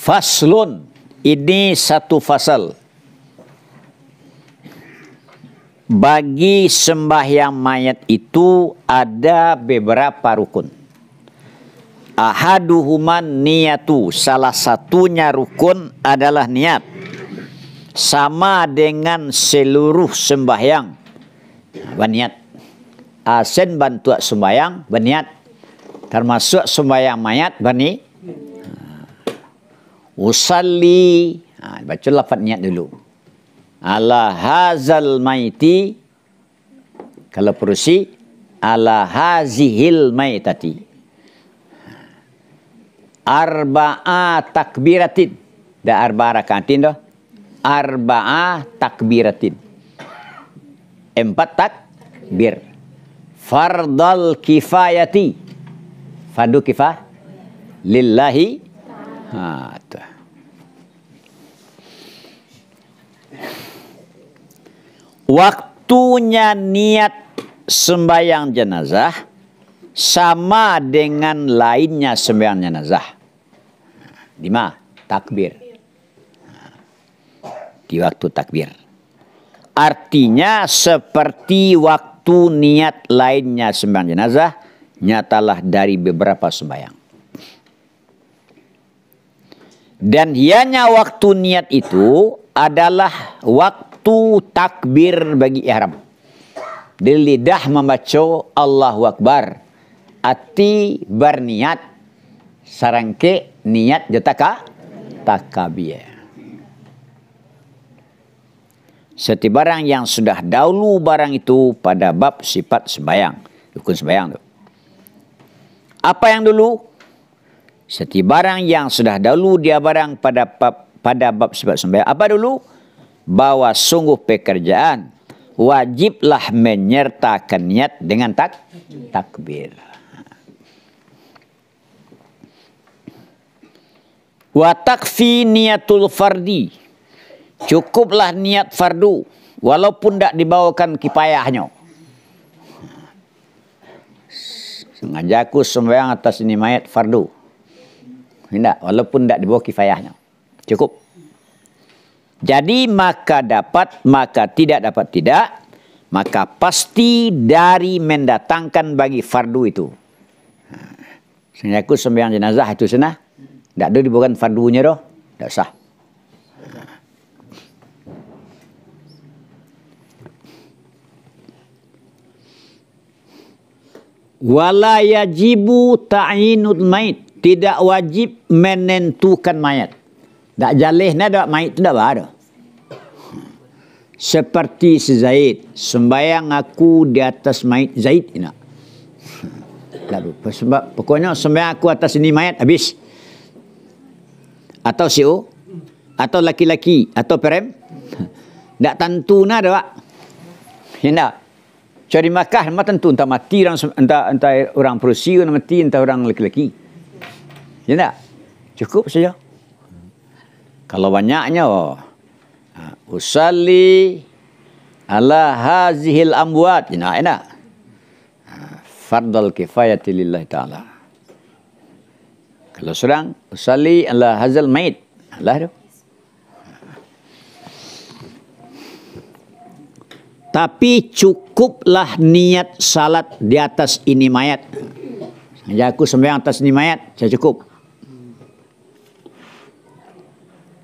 Faslun, ini satu fasal. Bagi sembahyang mayat itu ada beberapa rukun. Ahaduhuman niyatu, salah satunya rukun adalah niat. Sama dengan seluruh sembahyang berniat. Asen bantu sembahyang berniat. Termasuk sembahyang mayat berniat. Usalli, baca lafaz niat dulu. Ala hazal maiti, kalau perusi ala hazihil maitati. Arba'a takbiratin. Da arba'a rakaatin dah. Arba'a takbiratin. 4 takbir. Fardal kifayati. Fardu kifayah lillahi. Tuh. Waktunya niat sembahyang jenazah sama dengan lainnya sembahyang jenazah. 5 takbir. Di waktu takbir. Artinya seperti waktu niat lainnya sembahyang jenazah, nyatalah dari beberapa sembahyang. Dan hanya waktu niat itu adalah waktu takbir bagi ihram. Di lidah membaca Allahu Akbar. Ati berniat. Sarangke niat jataka takabir. Setiap barang yang sudah dahulu barang itu pada bab sifat sembahyang. Rukun sembahyang itu. Apa yang dulu? Setiap barang yang sudah dahulu dia barang pada bab sifat sembahyang. Apa dulu? Bahwa sungguh pekerjaan wajiblah menyertakan niat dengan takbir. Wa takfi niatul fardi. Cukuplah niat fardu walaupun tidak dibawakan kifayahnya. Sengaja aku sembahyang atas ini mayat fardu. Tidak, walaupun tidak dibawa kifayahnya. Cukup. Jadi maka dapat, maka tidak dapat tidak. Maka pasti dari mendatangkan bagi fardu itu. Sengaja aku sembahyang jenazah itu senah. Tidak ada dibawakan fardunya doh. Tidak sah. Wala yajibu ta'inul mait. Tidak wajib menentukan mayat. Tak jalih nak mayat tu tak ada. Seperti si Zaid. Sembayang aku di atas mayat Zaid. Lalu, sebab pokoknya sembayang aku atas ini mayat habis. Atau si O. Atau laki-laki. Atau perem. Tak tentu nak ada. Tidak. Cari Makkah memang tentu. Entah mati entah orang Perusi, entah mati, entah orang laki-laki. Ya tak? Cukup saja. Kalau banyaknya, usalli ala hazihil amwat. Enak. Fardal kifayati lillahi ta'ala. Kalau seorang, usalli ala hazal mait. Allah tu. Tapi cukuplah niat salat di atas ini mayat. Saja aku sembahyang atas ini mayat, saya cukup.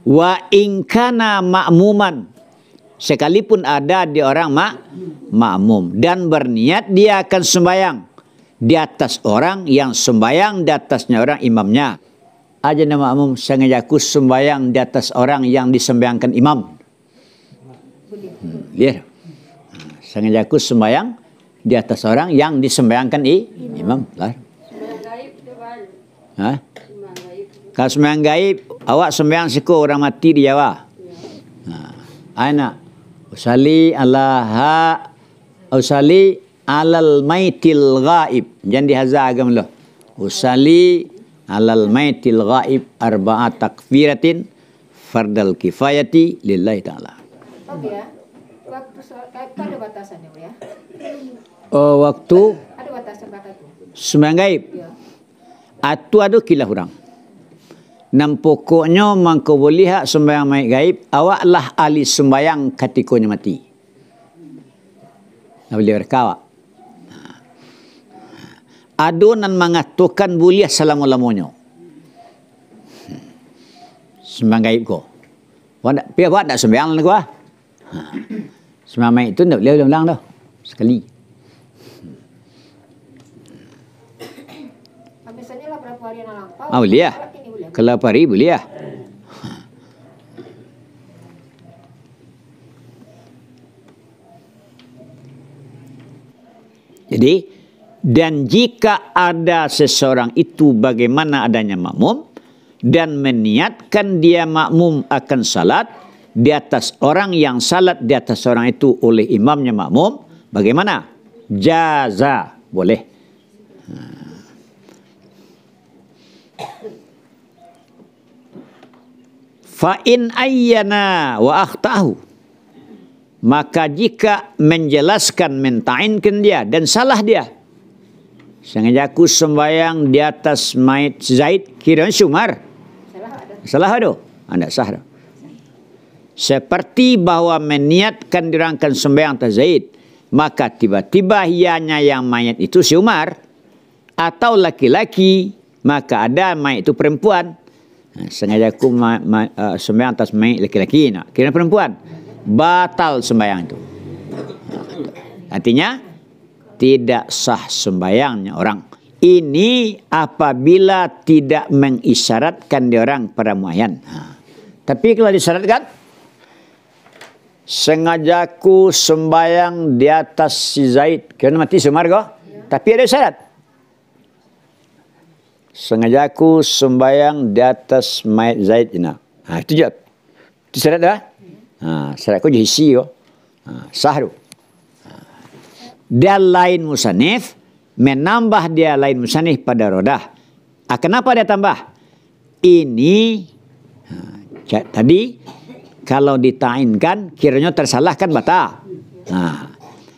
Wa ingkana ma'muman, sekalipun ada di orang makmum dan berniat dia akan sembahyang di atas orang yang sembahyang di atasnya orang imamnya. Aja nama makmum sengaja aku sembahyang di atas orang yang disembahyangkan imam. Lihat. Sengaja aku sembahyang di atas orang yang disembahyangkan imam. Lah. Hah? Kalau sembahyang gaib, awak sembahyang siku orang mati di Jawa. Anak, usali alal maitil ghaib. Jangan dihazagam loh. Usali alal maitil ghaib arba'a takfiratin fardal kifayati lillahi ta'ala. Oke ya. Waktu ada batasannya ya? Waktu ada batasan kata itu. sembahyang gaib. Ya. Atu ada kilah orang. Nam pokoknya mangko boleh hak sembahyang mayit gaib, awaklah ahli sembahyang katikonya mati. Tak boleh berkawak. Adonan mengatakan boleh selama-lamanya. Sembahyang gaib ko. Pihak buat tak sembahyang lah gua. Sembahyang mayit itu tak boleh ulang-ulang dah. Sekali. Misalnya lah berapa hari yang lampau. Boleh ya. Kalau hari boleh ya. Jadi, dan jika ada seseorang itu bagaimana adanya makmum, dan meniatkan dia makmum akan salat di atas orang yang salat di atas orang itu oleh imamnya makmum, bagaimana? Jaza, boleh. Fa in ayyana wa akhtahu, maka jika menjelaskan menta'inkan dia dan salah dia, sengaja aku sembahyang di atas mayit Zaid, kira Sumar. Salah ada? Tidak sah dah. Seperti bahwa meniatkan dirangkan sembahyang atas Zaid, maka tiba-tiba ianya yang mayat itu si Umar, atau laki-laki, maka ada mayat itu perempuan. Sengaja aku sembahyang atas mayat laki-laki, kira perempuan, batal sembahyang itu. Artinya tidak sah sembahyangnya orang. Ini apabila tidak mengisyaratkan dia orang pada muayyan. Tapi kalau disyaratkan, sengajaku sembahyang di atas si Zaid, kerana mati Umar kok. Tapi ada syarat. Sengajaku sembahyang di atas mayat Zaid. Itu je. Itu syarat dah. Syarat kau je isi kok. Sah tu. Dia lain musanif, menambah dia lain musanif pada rodah. Kenapa dia tambah? Ini tadi kalau ditainkan kiranya tersalahkan batal.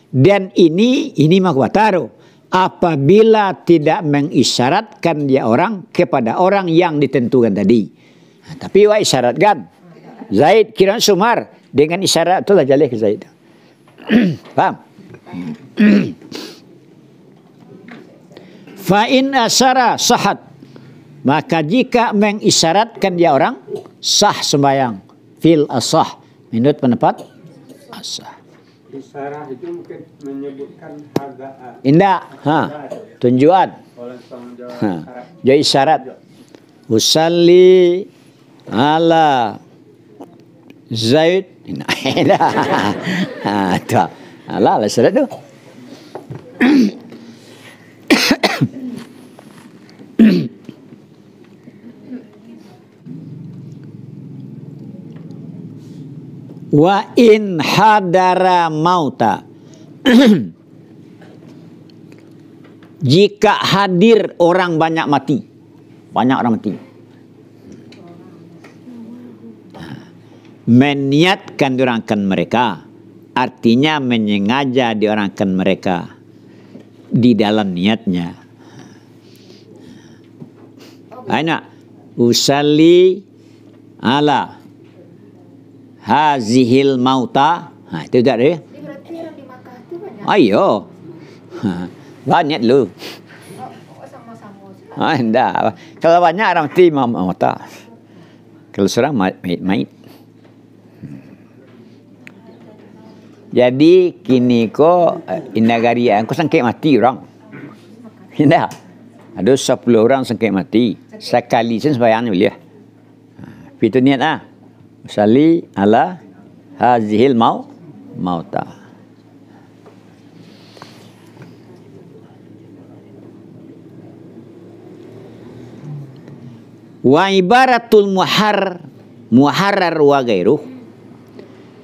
Dan ini mah batal. Apabila tidak mengisyaratkan dia orang kepada orang yang ditentukan tadi. Tapi wah isyaratkan. Zaid kira Sumar dengan isyarat itulah jalih ke Zaid. Paham? Fa in asyara sahat, maka jika mengisyaratkan dia orang sah sembahyang fil asah, menurut pendapat asah. Isyarah itu mungkin menyebutkan harga. Indah, tunjuan. Jadi isyarat. Usalli ala Zaid. Indah. Tuh. Alah syarat tu. Wa in hadara mauta. Jika hadir orang banyak mati. Banyak orang mati. Meniatkan diorangkan mereka. Artinya menyengaja diorangkan mereka di dalam niatnya. Aina usalli ala hazihil mauta. Itu tak dia. Berarti yang di Makkah itu banyak. Ayo. Banyak lu. Sama-sama. Enggak. Kalau banyak orang mati mauta. Kalau seorang mait. Jadi kini ko negari aku sangkit mati orang. Tidak. Ada 10 orang sangkit mati. Sekali sen sembahyang boleh. Itu niat Usalli ala hazihil mauta. Wa ibaratul muharrar wa gairuh.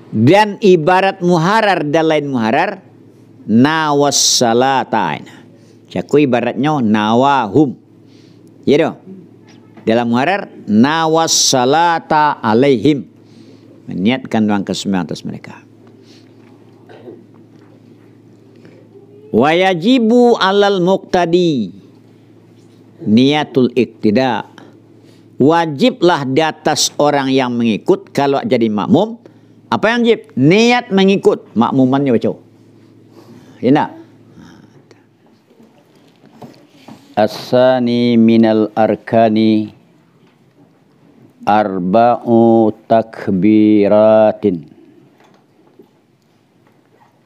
Dan ibarat muharar dan lain muharar nawas salatain. Caku ibaratnya nawahum. Ya dong. Dalam muharar nawas salata alaihim. Meniatkan doang kesembahyang atas mereka. Wa yajibu alal muqtadi niatul iktida. wajiblah di atas orang yang mengikut kalau jadi makmum. Apa yang wajib? Niat mengikut, makmumannya baca. Ini. As-sani minal arkani arba'u takbiratin.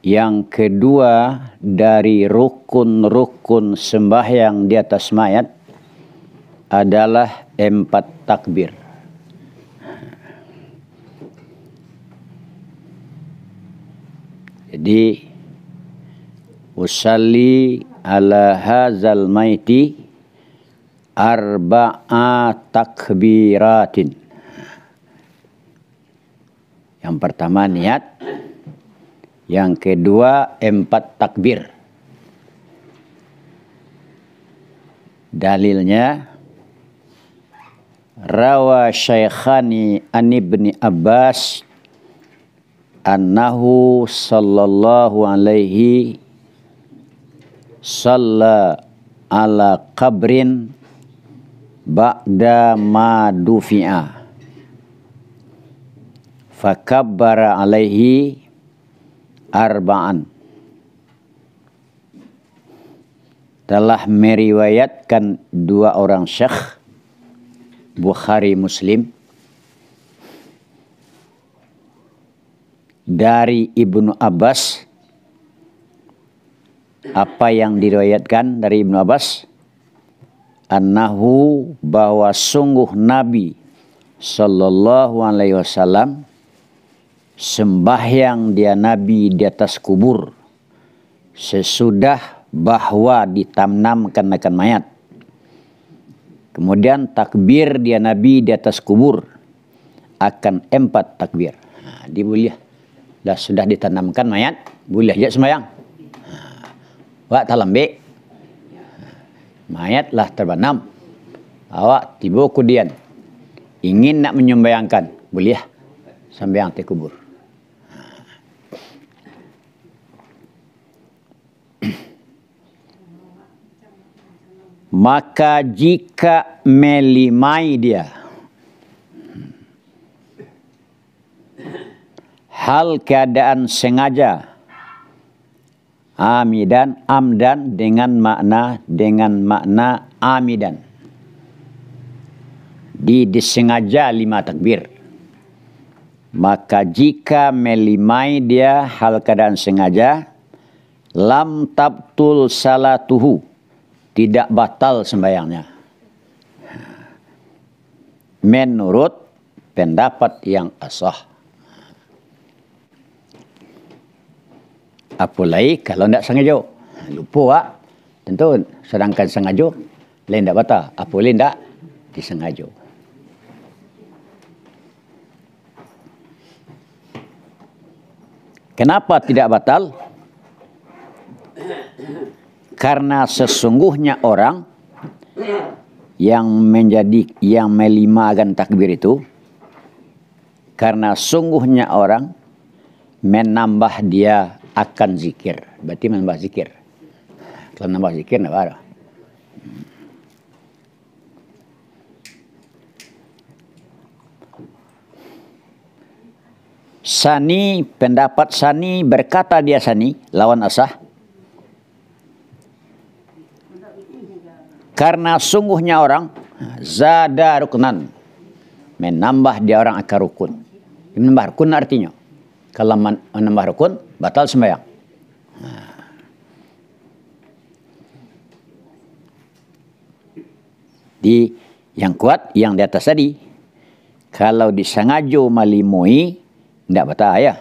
Yang kedua dari rukun-rukun sembahyang di atas mayat adalah 4 takbir. Jadi usalli ala hazal maiti arba'a takbiratin. Yang pertama niat, yang kedua 4 takbir. Dalilnya rawa Syaikhani an Ibni Abbas annahu sallallahu alaihi salla ala qabrin ba'da ma dufi'a fakabbara alaihi arba'an. Telah meriwayatkan 2 orang syekh Bukhari Muslim dari Ibnu Abbas. Apa yang diriwayatkan dari Ibnu Abbas? Annahu, bahwa sungguh Nabi sallallahu alaihi wasallam sembahyang dia Nabi di atas kubur sesudah bahwa ditanamkan akan mayat. Kemudian takbir dia Nabi di atas kubur akan 4 takbir. Nah, dibuliah. Dah sudah ditanamkan mayat, boleh aja sembahyang. Wak talambe. Mayat lah terbenam. Awak tiba kemudian ingin nak menyembayangkan, boleh sembahyang di kubur. Maka jika melimai dia hal keadaan sengaja, amdan dengan makna amidan, disengaja 5 takbir. Maka jika melimai dia hal keadaan sengaja, lam tabtul salatuhu, tidak batal sembahyangnya. Menurut pendapat yang asah. Apalagi kalau tidak sengaja. Lupa, tentu sedangkan sengaja, lain tidak batal. Apalagi tidak disengaja. Kenapa tidak batal? Karena sesungguhnya orang yang melimakan takbir itu, karena sungguhnya orang menambah dia akan zikir. Berarti menambah zikir. Kalau menambah zikir, tidak ada. Sani, pendapat Sani, berkata dia Sani, lawan asah. Karena sungguhnya orang zada ruknan, menambah dia orang akan rukun. Menambah rukun artinya, kalau menambah rukun batal sembahyang. Di yang kuat yang di atas tadi, kalau disengaja malimui tidak batal ya.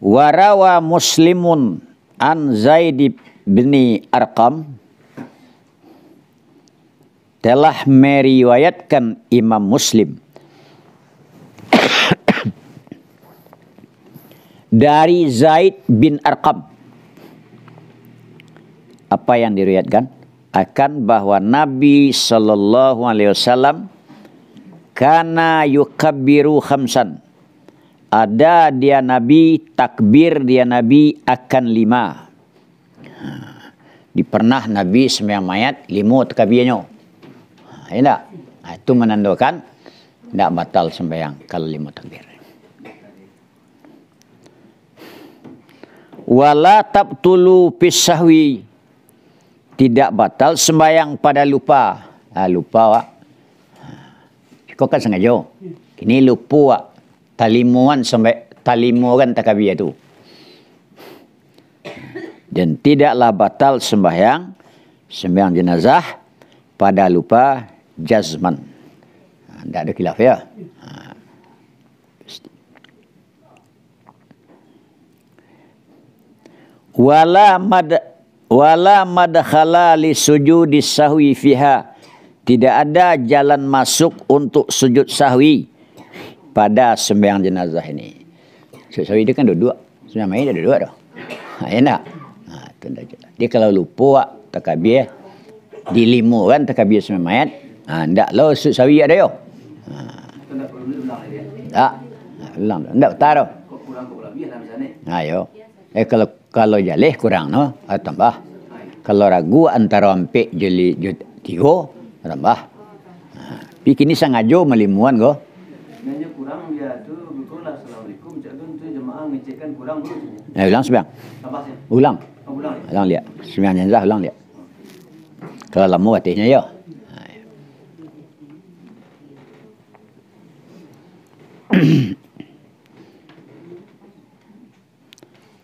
Warawa Muslimun an Zaid bin Arqam, telah meriwayatkan Imam Muslim dari Zaid bin Arqam. Apa yang diriwayatkan? Akan bahwa Nabi sallallahu alaihi wasallam kana yukabbiru khamsan. Ada dia Nabi, takbir dia Nabi akan 5. Di pernah Nabi sembahyang mayat 5 takbirnya. Ya tak? Itu menandakan tidak batal sembahyang kalau 5 takbir. Wala tabtulu pisahwi, tidak batal sembahyang pada lupa. Lupa wak. Kau kan sengaja. Kini lupa wak. Talimuan takbir itu. Dan tidaklah batal sembahyang jenazah pada lupa jazman. Tidak ada khilaf ya. Wala madkhala li sujudi sahwi fiha, tidak ada jalan masuk untuk sujud sahwi pada sembahyang jenazah ini. Sujud sahwi itu kan dua. Sembahyang mayat ada dua dah. Enak. Dia kalau lupa takbir dilimu kan takbir sembahyang mayat. Ndak lo sujud sahwi ada yo. Tak. Ulang. Ndak tahu dah. Ayo. Kalau jalih kurang no, tambah. Kalau ragu antara ampek jeli 3 tambah. Tapi kini sengaja melimuan go. Sebenarnya kurang dia tu betul lah assalamualaikum. Cak tu jemaah ngecekkan kurang dulu. Ulang sembahyang. Tambah sih. Ulang. Ulang. Ulang lihat. Sembahyang jenazah ulang lihat. Kalau lama hatinya ya.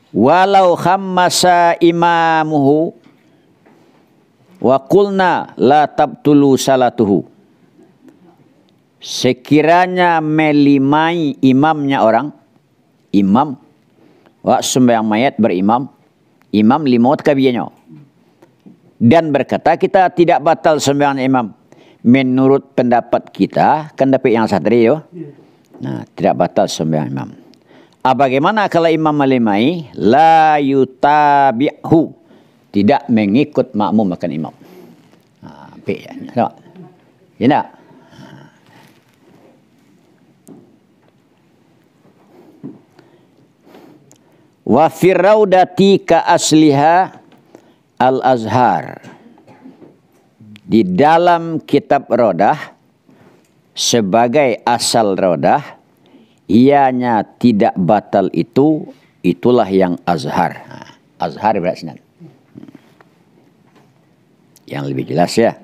Walau khammasa imamuhu wa qulna la tabtulu salatuhu, sekiranya melimai imamnya orang, imam wa sembahyang mayat berimam, imam 5 takbirnya, dan berkata kita tidak batal sembahyang imam menurut pendapat kita, kan dapat yang satri yo. Nah, tidak batal sembahyang imam. Bagaimana kalau imam melimai? La yutabi'hu, tidak mengikut makmum makan imam. Ya tak? Wa firraudati ka asliha al-azhar, di dalam kitab Rodah sebagai asal Rodah, ianya tidak batal itulah yang azhar. Azhar berarti senang. Yang lebih jelas ya.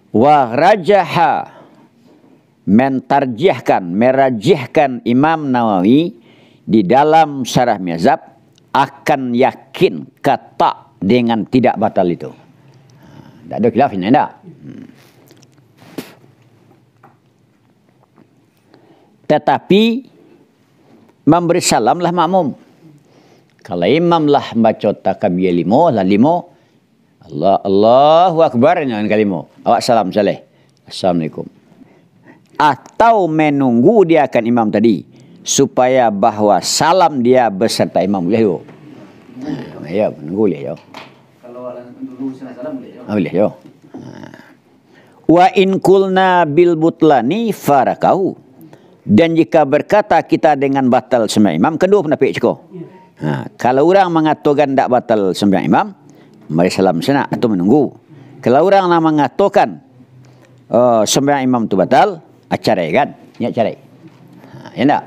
Wa rajaha, merajihkan Imam Nawawi di dalam Syarah Mihzab, akan yakin kata dengan tidak batal itu. Tak ada khilaf ini tak? Tetapi memberi salamlah makmum. Kalau imam lah baca takbir 5 lah 5, Allahu Akbar dengan kalimat, awak salam saleh, Assalamualaikum. Atau menunggu dia akan imam tadi supaya bahwa salam dia beserta imam boleh yo. Ya, menunggu boleh yo. Kalau dulu salam boleh yo. Boleh yo. Wa in kulna bil butlani farakahu, dan jika berkata kita dengan batal sembahyang imam, kedua pendapat ceko. Kalau orang mengatakan tak batal sembahyang imam, mari salam sana atau menunggu. Kalau orang nak mengatakan sembahyang imam tu batal, acarai kan? Ya acarai. Ya tak?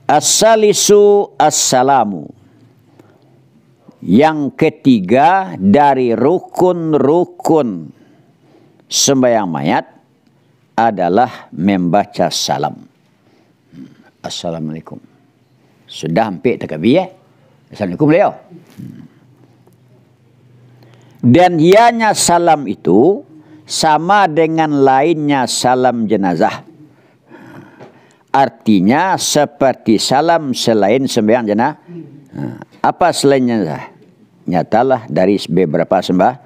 As-salisu as-salamu, yang ketiga dari rukun-rukun sembahyang mayat adalah membaca salam. Assalamualaikum. Sudah hampir takbir. Assalamualaikum beliau. Dan ianya salam itu sama dengan lainnya salam jenazah. Artinya seperti salam selain sembahyang jenazah. Apa selainnya? Nyatalah dari beberapa sembah.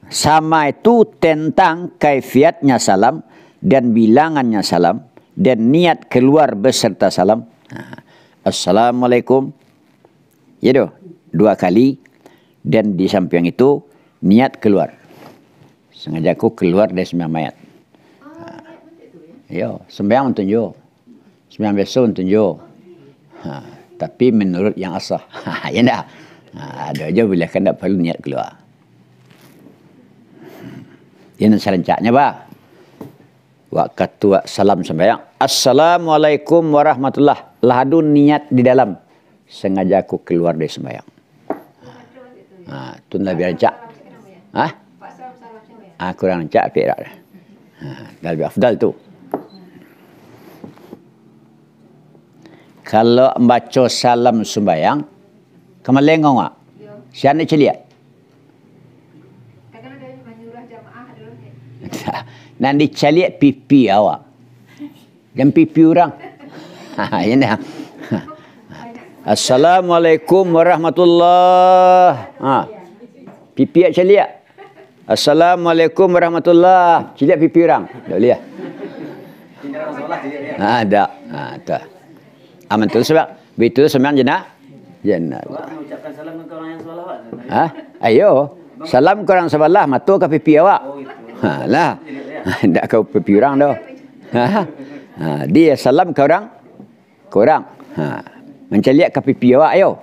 Sama itu tentang kaifiatnya salam dan bilangannya salam dan niat keluar beserta salam. Assalamualaikum. Ya doh, 2 kali, dan di samping itu niat keluar. Sengaja aku keluar dari sembahyang mayat. Yo, sembahyang tunjuk. Sembahyang biasa tunjuk. Tapi menurut yang asah. Ya tak? Ada aja bila kan tak perlu niat keluar. Ini serencaknya, Pak. Waktu salam sembahyang. Assalamualaikum warahmatullah. Lahadun niat di dalam. Sengaja aku keluar dari sembahyang. Itu lebih rancak. Kurang rancak. Lebih afdal tu. Kalau baca salam sembahyang, kamu lengong tak? Siapa nak celia? Kadang ada menyuruh jamaah dulu. Nak diceliat pipi awak. Dan pipi orang. Ya nak. Assalamualaikum warahmatullahi. Pipi nak celiat. Assalamualaikum warahmatullahi. Celiat pipi orang. Tak boleh. Tak. Tak. Aman tu sebab betul sembahyang jenazah. Mengucapkan salam ke orang yang solawat. Ayo. Salam ke orang sebelah, matu ke pipi awak. Oh itu. Lah. Tak ke pipi orang dah. Dia salam ke orang. Ke orang. Menceliak ke pipi awak, ayo.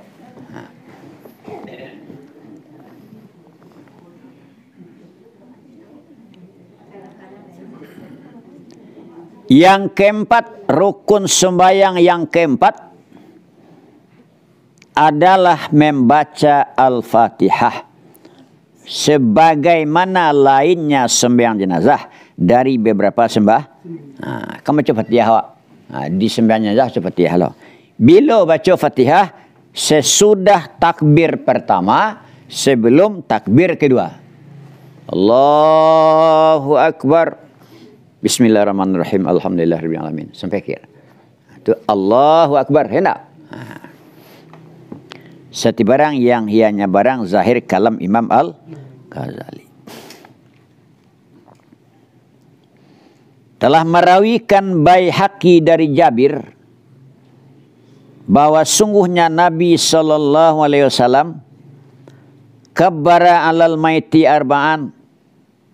Yang keempat, rukun sembahyang yang keempat adalah membaca Al-Fatihah. Sebagaimana lainnya sembahyang jenazah dari beberapa kamu baca Fatihah awak. Di sembahyang jenazah baca Fatihah lah. Bila baca Fatihah sesudah takbir pertama, sebelum takbir kedua. Allahu Akbar. Bismillahirrahmanirrahim. Alhamdulillahirabbil alamin. Sampai akhir. Itu Allahu Akbar. Hendak. Setiap barang yang ianya barang zahir kalam Imam Al-Ghazali. Telah merawikan Baihaqi dari Jabir bahwa sungguhnya Nabi sallallahu alaihi wasallam kabbara alal maiti arba'an.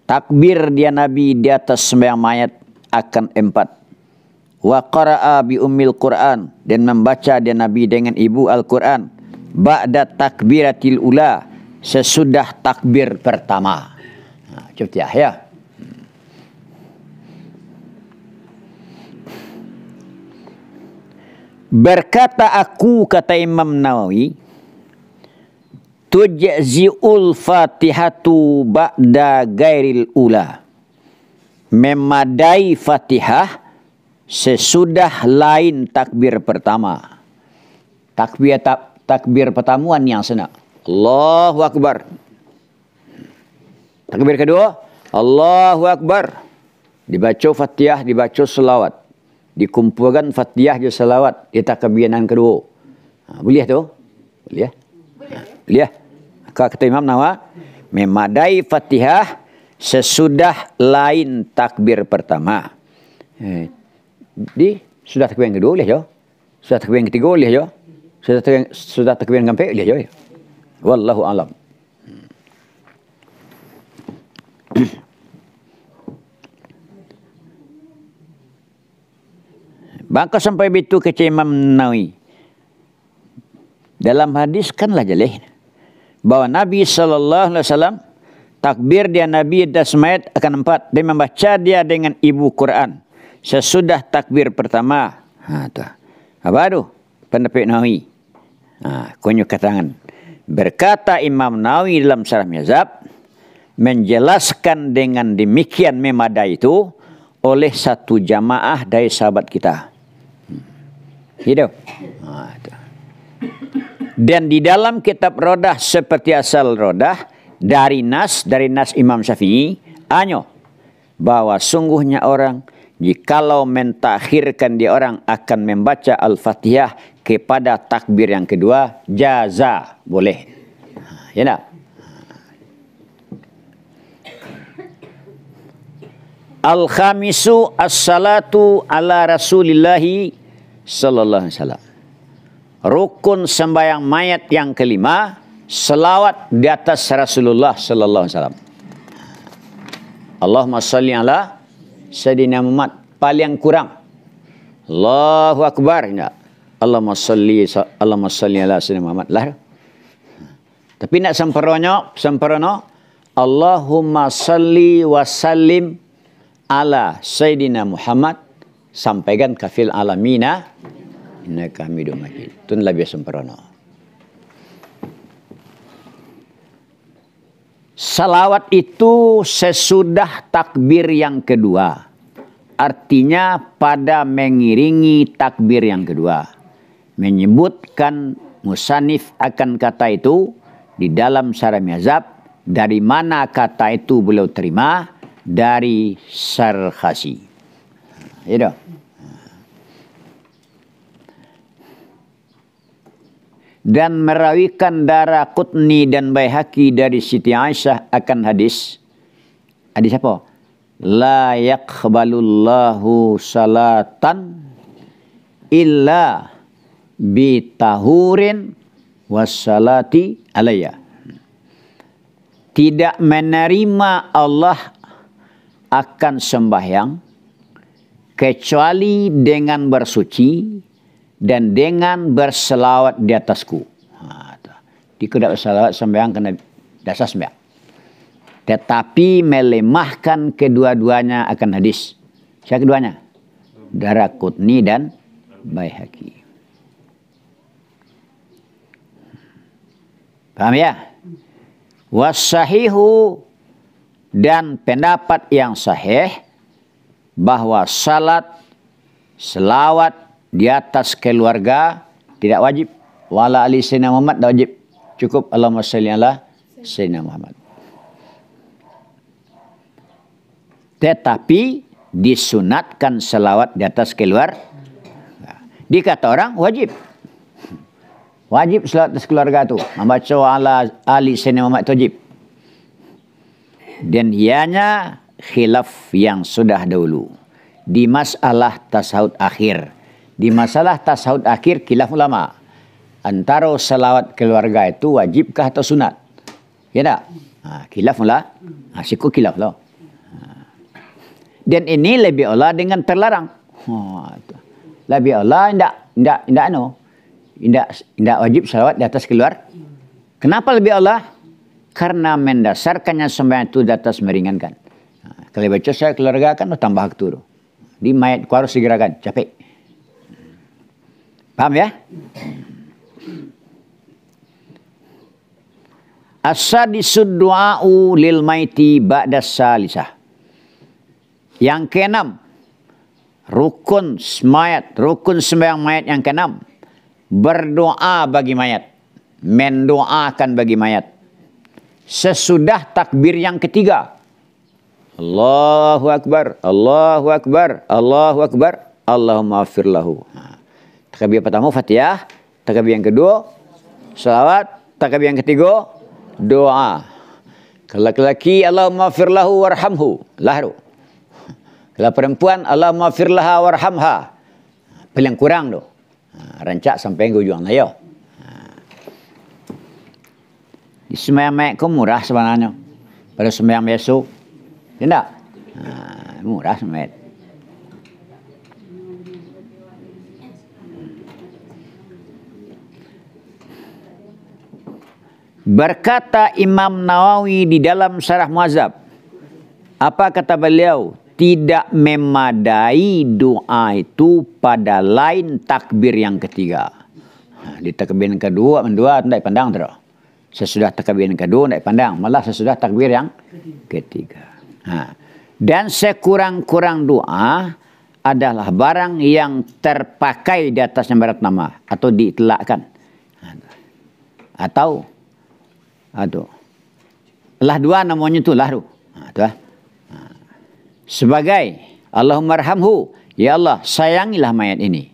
Takbir dia Nabi di atas sembahyang mayat akan 4. Wa qara'a bi ummil Quran, dan membaca dia Nabi dengan ibu Al-Quran. Ba'da takbiratil ula, sesudah takbir pertama. Coba ya. Berkata aku, kata Imam Nawawi, tujzi'ul fatihatu ba'da gairil ula. Memadai Fatihah sesudah lain takbir pertama. Takbir pertamuan yang senang. Allahu Akbar. Takbir kedua, Allahu Akbar. Dibaca Fatihah, dibaca selawat. Dikumpulkan Fatihah je selawat di takbiran kedua. Boleh tu? Boleh. Boleh. Kata Imam Nawawi, memadai Fatihah sesudah lain takbir pertama. Sudah takbir yang kedua boleh je. Sudah takbir yang ketiga boleh je. Sudah takbir yang keempat boleh je. Wallahu alam. Maka sampai begitu kata Imam Nawawi. Dalam hadis kanlah jelas bahwa Nabi SAW takbir dia Nabi das mayat akan 4. Dia membaca dia dengan ibu Quran sesudah takbir pertama. Tu. Apa tu? Pendapat Nawawi. Kunjuk katangan. Berkata Imam Nawawi dalam Syarah Mazhab, menjelaskan dengan demikian memadai itu oleh satu jamaah dari sahabat kita. Gitu. Tu. Dan di dalam kitab Rodah seperti asal Rodah dari Nas Imam Syafi'i hanya bahwa sungguhnya orang jikalau mentakhirkan dia orang akan membaca Al-Fatihah kepada takbir yang kedua jaza boleh. Ya tak? Al-khamisu as-salatu ala Rasulillahi sallallahu alaihi wasallam. Rukun sembahyang mayat yang kelima, selawat di atas Rasulullah sallallahu alaihi wasallam. Allahumma salli ala Sayyidina Muhammad paling kurang. Allahu Akbar. Tidak. Allahumma salli ala Sayyidina Muhammad. Lah. Tapi nak sempurna. Allahumma salli wa sallim ala Sayyidina Muhammad. Sampaikan kafil alamina. Innaka Hamidum Majid. Itu lebih sempurna. Salawat itu sesudah takbir yang kedua. Artinya pada mengiringi takbir yang kedua. Menyebutkan musanif akan kata itu di dalam Syarah Mazhab. Dari mana kata itu beliau terima? Dari Sarkhasi. Ya. Dan merawikan Daraqutni dan Baihaqi dari Siti Aisyah akan hadis. Hadis apa? La yaqbalullahu salatan illa bitahurin wassalati alayya. Tidak menerima Allah akan sembahyang kecuali dengan bersuci dan dengan berselawat di atasku. Tidak berselawat sembahyang kena dasar sembahyang. Tetapi melemahkan kedua-duanya akan hadis. Siapa keduanya? Daraqutni dan Baihaqi. Paham ya? Wasahihu, dan pendapat yang sahih bahwa selawat di atas keluarga tidak wajib. Wala ali Sayyidina Muhammad tidak wajib. Cukup Allahumma salli ala Sayyidina Muhammad. Tetapi disunatkan selawat di atas keluarga. Dikata orang wajib. Wajib selawat atas keluarga tu. Membaca ala ali Sayyidina Muhammad itu wajib. Dan ianya khilaf yang sudah dahulu. Di masalah tasawuf akhir. Di masalah tasawuf akhir khilaf ulama. Antara selawat keluarga itu wajibkah atau sunat? Ya tak? Khilaf lah. Siku khilaf lah. Dan ini lebih Allah dengan terlarang. Lebih Allah tidak wajib salawat di atas keluar. Kenapa lebih Allah? Karena mendasarkannya sembahyang itu di atas meringankan. Kalau baca saya keluarga kan tambah hak turu. Di mayat ku harus segerakan, capek. Paham ya? As-sadisud du'a'u lil maiti ba'da salisah. Yang keenam, rukun sembahyang mayat yang keenam, berdoa bagi mayat, mendoakan bagi mayat sesudah takbir yang ketiga. Allahu Akbar, Allahu Akbar, Allahu Akbar, Allahumma afir lahu. Takbir pertama Fatihah, takbir yang kedua salawat, takbir yang ketiga doa. Kalau laki-laki Allahumma afir lahu warhamhu, lahru. Kalau perempuan Allahumma afir laha warhamha. Paling kurang tu. Rancak sampai ke ujung ayo. Di sembahyang mayat kau murah sebenarnya. Pada sembahyang besok. Tidak? Murah sembahyang. Berkata Imam Nawawi di dalam Syarah Muhadzab. Apa kata beliau? Tidak memadai doa itu pada lain takbir yang ketiga. Di takbir yang kedua tidak pandang terus. Sesudah takbir yang kedua tidak pandang. Malah sesudah takbir yang ketiga. Dan sekurang-kurang doa adalah barang yang terpakai di atasnya barat nama. Atau diitlakkan. Atau lah dua namanya itu lahru. Sebagai Allahumma arhamhu, ya Allah sayangilah mayat ini.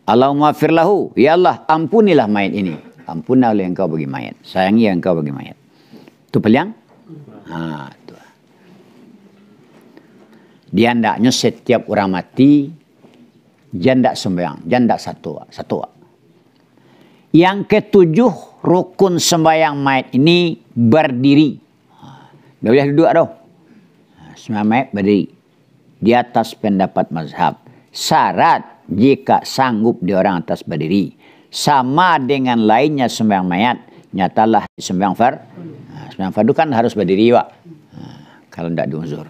Allahumma firlahu, ya Allah ampunilah mayat ini. Ampunilah oleh engkau bagi mayat. Sayangi engkau bagi mayat. Itu peliang? Itu. Dia hendaknya setiap orang mati janda sembahyang, janda satu. Yang ketujuh, rukun sembahyang mayat ini berdiri. Tidak boleh duduk dah. Sembahyang mayat berdiri. di atas pendapat mazhab. Syarat jika sanggup dia orang atas berdiri. Sama dengan lainnya sembahyang mayat. Nyatalah sembahyang fardu kan harus berdiri, Pak. Kalau tidak diuzur.